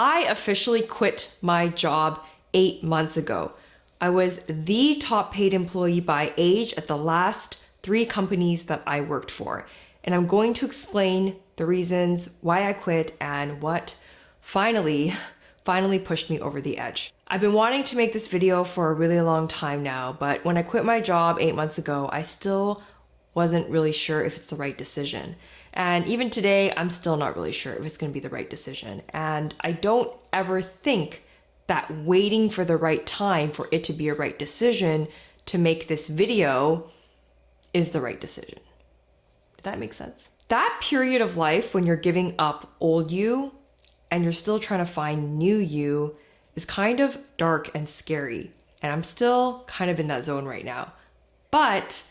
I officially quit my job 8 months ago. I was the top paid employee by age at the last 3 companies that I worked for. And I'm going to explain the reasons why I quit and what finally pushed me over the edge. I've been wanting to make this video for a really long time now, but when I quit my job 8 months ago, I still wasn't really sure if it's the right decision. And even today, I'm still not really sure if it's going to be the right decision. And I don't ever think that waiting for the right time for it to be a right decision to make this video is the right decision. Did that make sense? That period of life when you're giving up old you and you're still trying to find new you is kind of dark and scary. And I'm still kind of in that zone right now. But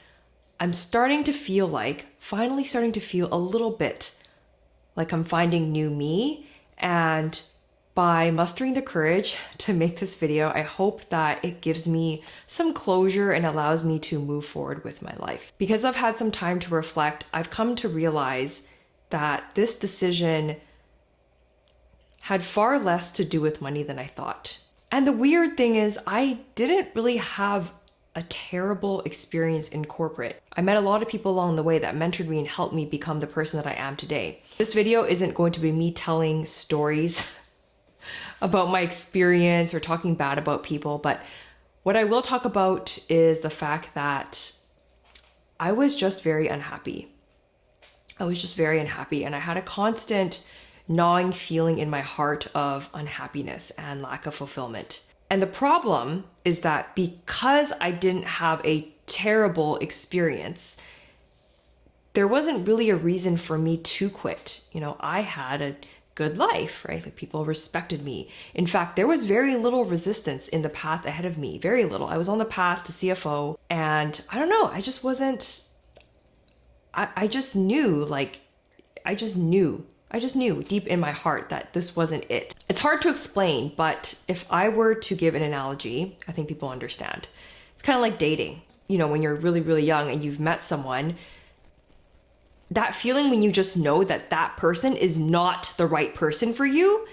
I'm finally starting to feel a little bit like I'm finding new me. And by mustering the courage to make this video, I hope that it gives me some closure and allows me to move forward with my life. Because I've had some time to reflect, I've come to realize that this decision had far less to do with money than I thought. And the weird thing is, I didn't really have a terrible experience in corporate. I met a lot of people along the way that mentored me and helped me become the person that I am today. This video isn't going to be me telling stories about my experience or talking bad about people, but what I will talk about is the fact that I was just very unhappy. And I had a constant gnawing feeling in my heart of unhappiness and lack of fulfillment. And the problem is that because I didn't have a terrible experience, there wasn't really a reason for me to quit. You know, I had a good life, right? Like, people respected me. In fact, there was very little resistance in the path ahead of me, very little. I was on the path to CFO, and I don't know, I just knew deep in my heart that this wasn't it. It's hard to explain, but if I were to give an analogy, I think people understand. It's kind of like dating. You know, when you're really, really young and you've met someone, that feeling when you just know that that person is not the right person for you,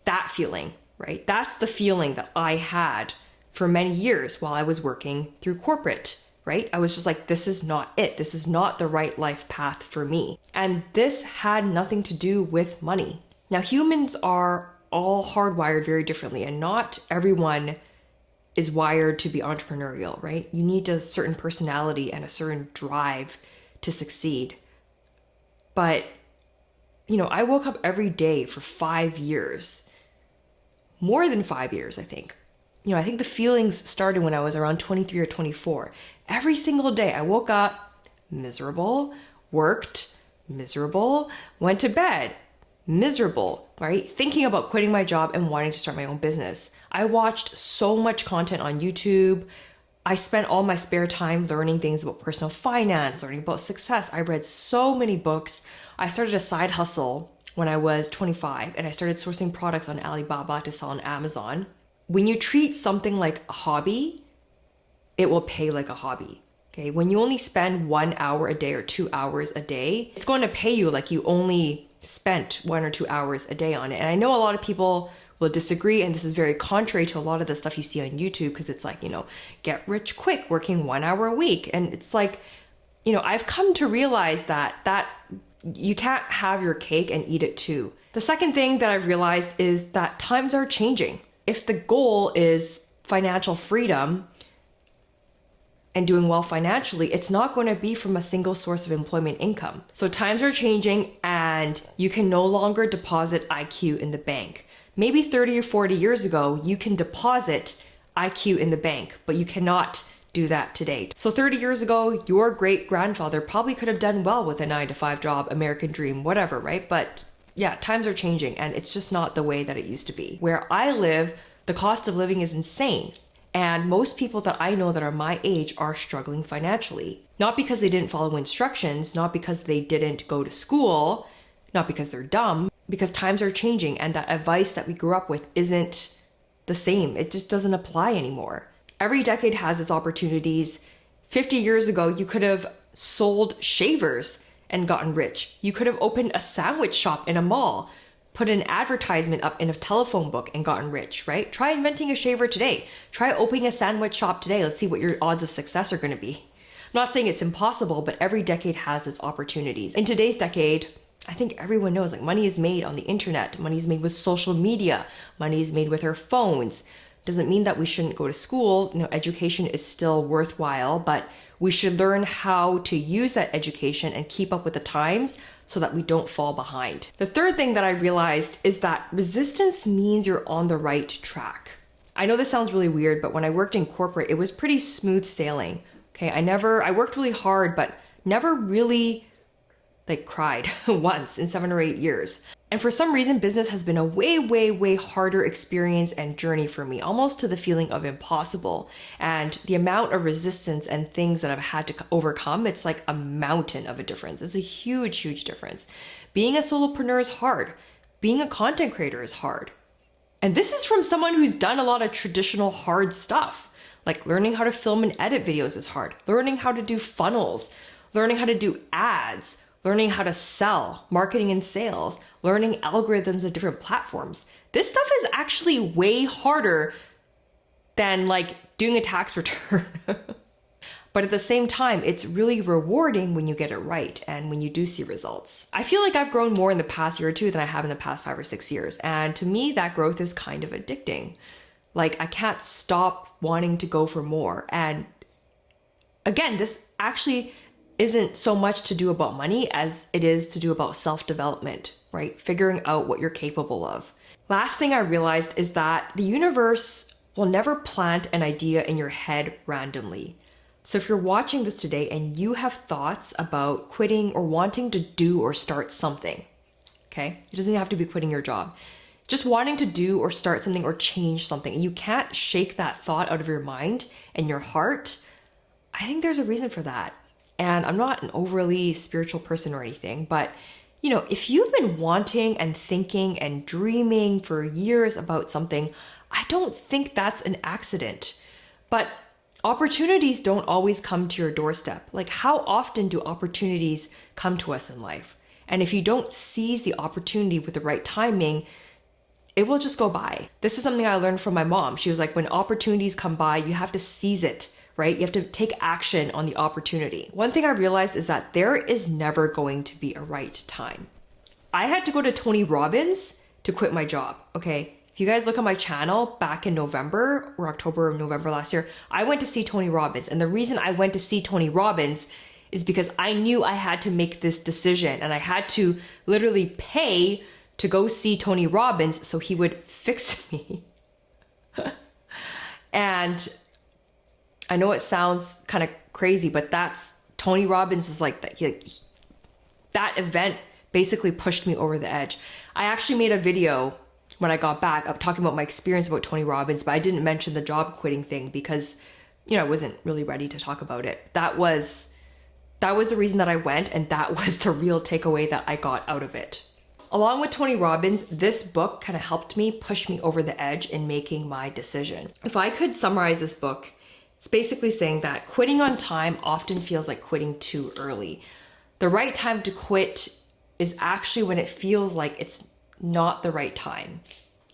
that feeling, right? That's the feeling that I had for many years while I was working through corporate, right? I was just like, this is not it. This is not the right life path for me. And this had nothing to do with money. Now, humans are all hardwired very differently, and not everyone is wired to be entrepreneurial, right? You need a certain personality and a certain drive to succeed. But, you know, I woke up every day for 5 years, more than 5 years, I think. You know, I think the feelings started when I was around 23 or 24. Every single day I woke up miserable, worked miserable, went to bed miserable, right? Thinking about quitting my job and wanting to start my own business. I watched so much content on YouTube. I spent all my spare time learning things about personal finance, learning about success. I read so many books. I started a side hustle when I was 25, and I started sourcing products on Alibaba to sell on Amazon. When you treat something like a hobby, it will pay like a hobby. Okay, when you only spend 1 hour a day or 2 hours a day, it's going to pay you like you only spent 1 or 2 hours a day on it. And I know a lot of people will disagree, and this is very contrary to a lot of the stuff you see on YouTube, because it's like, you know, get rich quick, working 1 hour a week. And it's like, you know, I've come to realize that you can't have your cake and eat it too. The second thing that I've realized is that times are changing. If the goal is financial freedom and doing well financially, it's not going to be from a single source of employment income. So times are changing, and you can no longer deposit IQ in the bank. Maybe 30 or 40 years ago, you can deposit IQ in the bank, but you cannot do that today. So 30 years ago, your great-grandfather probably could have done well with a 9-to-5 job, American dream, whatever, right? But yeah, times are changing, and it's just not the way that it used to be. Where I live, the cost of living is insane. And most people that I know that are my age are struggling financially. Not because they didn't follow instructions, not because they didn't go to school, not because they're dumb, because times are changing, and that advice that we grew up with isn't the same. It just doesn't apply anymore. Every decade has its opportunities. 50 years ago, you could have sold shavers and gotten rich. You could have opened a sandwich shop in a mall, put an advertisement up in a telephone book and gotten rich, right? Try inventing a shaver today. Try opening a sandwich shop today. Let's see what your odds of success are going to be. I'm not saying it's impossible, but every decade has its opportunities. In today's decade, I think everyone knows like money is made on the internet. Money is made with social media. Money is made with our phones. Doesn't mean that we shouldn't go to school. You know, education is still worthwhile, but we should learn how to use that education and keep up with the times so that we don't fall behind. The third thing that I realized is that resistance means you're on the right track. I know this sounds really weird, but when I worked in corporate, it was pretty smooth sailing. Okay, I worked really hard, but never really like cried once in 7 or 8 years. And for some reason, business has been a way, way, way harder experience and journey for me, almost to the feeling of impossible. And the amount of resistance and things that I've had to overcome, it's like a mountain of a difference. It's a huge, huge difference. Being a solopreneur is hard. Being a content creator is hard. And this is from someone who's done a lot of traditional hard stuff. Like learning how to film and edit videos is hard. Learning how to do funnels, learning how to do ads, learning how to sell, marketing and sales, learning algorithms of different platforms. This stuff is actually way harder than like doing a tax return. But at the same time, it's really rewarding when you get it right and when you do see results. I feel like I've grown more in the past year or two than I have in the past 5 or 6 years. And to me, that growth is kind of addicting. Like I can't stop wanting to go for more. And again, this actually isn't so much to do about money as it is to do about self-development, right? Figuring out what you're capable of. Last thing I realized is that the universe will never plant an idea in your head randomly. So if you're watching this today and you have thoughts about quitting or wanting to do or start something, okay? It doesn't have to be quitting your job. Just wanting to do or start something or change something, and you can't shake that thought out of your mind and your heart, I think there's a reason for that. And I'm not an overly spiritual person or anything, but you know, if you've been wanting and thinking and dreaming for years about something, I don't think that's an accident. But opportunities don't always come to your doorstep. Like how often do opportunities come to us in life? And if you don't seize the opportunity with the right timing, it will just go by. This is something I learned from my mom. She was like, when opportunities come by, you have to seize it. Right? You have to take action on the opportunity. One thing I realized is that there is never going to be a right time. I had to go to Tony Robbins to quit my job, okay? If you guys look at my channel back in November or October or November last year, I went to see Tony Robbins. And the reason I went to see Tony Robbins is because I knew I had to make this decision and I had to literally pay to go see Tony Robbins so he would fix me. And I know it sounds kind of crazy, but that's Tony Robbins is like that. That event basically pushed me over the edge. I actually made a video when I got back up talking about my experience about Tony Robbins, but I didn't mention the job quitting thing because, you know, I wasn't really ready to talk about it. That was the reason that I went, and that was the real takeaway that I got out of it. Along with Tony Robbins, this book kind of helped me push me over the edge in making my decision. If I could summarize this book, it's basically saying that quitting on time often feels like quitting too early. The right time to quit is actually when it feels like it's not the right time,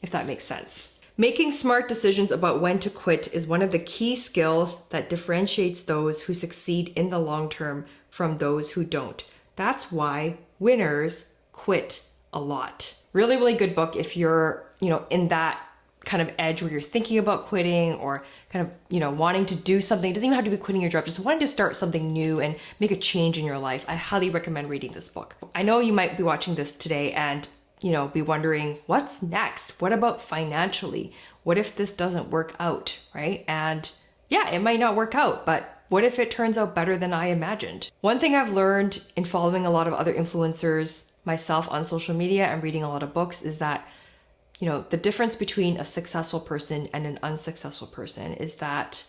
if that makes sense. Making smart decisions about when to quit is one of the key skills that differentiates those who succeed in the long term from those who don't. That's why winners quit a lot. Really, really good book if you're, you know, in that kind of edge where you're thinking about quitting or kind of, you know, wanting to do something. It doesn't even have to be quitting your job, just wanting to start something new and make a change in your life. I highly recommend reading this book. I know you might be watching this today and, you know, be wondering, what's next? What about financially? What if this doesn't work out, right? And yeah, it might not work out, but what if it turns out better than I imagined? One thing I've learned in following a lot of other influencers myself on social media and reading a lot of books is that, you know, the difference between a successful person and an unsuccessful person is that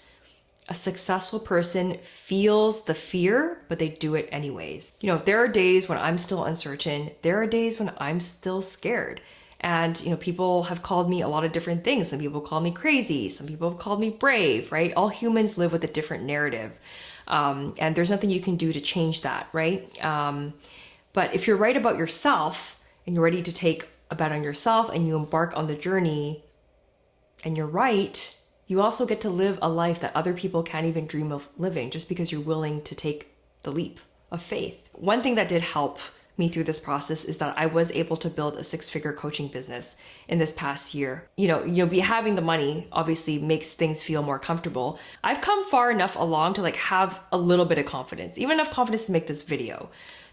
a successful person feels the fear, but they do it anyways. You know, there are days when I'm still uncertain. There are days when I'm still scared. And, you know, people have called me a lot of different things. Some people call me crazy. Some people have called me brave, right? All humans live with a different narrative. And there's nothing you can do to change that, right? But if you're right about yourself and you're ready to take a a bet on yourself and you embark on the journey and you're right, you also get to live a life that other people can't even dream of living just because you're willing to take the leap of faith. One thing that did help me through this process is that I was able to build a 6-figure coaching business in this past year. Be having the money obviously makes things feel more comfortable. I've come far enough along to like have a little bit of confidence, even enough confidence to make this video,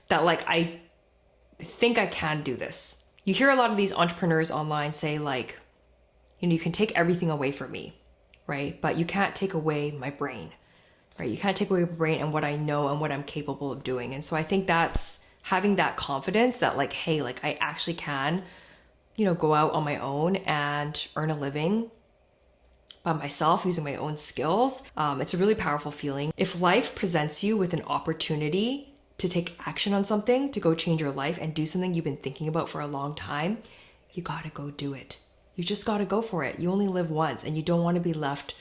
that like I think I can do this. You hear a lot of these entrepreneurs online say like, you can take everything away from me, right? But you can't take away my brain, right? You can't take away my brain and what I know and what I'm capable of doing. And so I think that's having that confidence that like, hey, like I actually can, go out on my own and earn a living by myself using my own skills. It's a really powerful feeling. If life presents you with an opportunity to take action on something, to go change your life and do something you've been thinking about for a long time, you gotta go do it. You just gotta go for it. You only live once and you don't wanna be left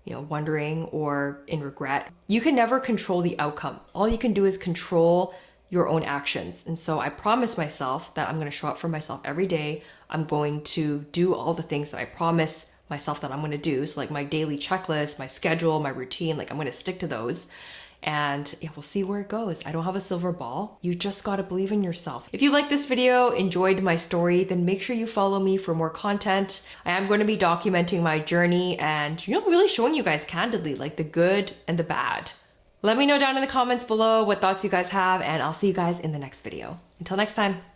wondering or in regret. You can never control the outcome. All you can do is control your own actions. And so I promise myself that I'm going to show up for myself every day. I'm going to do all the things that I promise myself that I'm going to do. So like my daily checklist, my schedule, my routine, like I'm going to stick to those. And we'll see where it goes. I don't have a silver ball. You just got to believe in yourself. If you like this video, enjoyed my story, then make sure you follow me for more content. I am going to be documenting my journey and, really showing you guys candidly, like the good and the bad. Let me know down in the comments below what thoughts you guys have, and I'll see you guys in the next video. Until next time.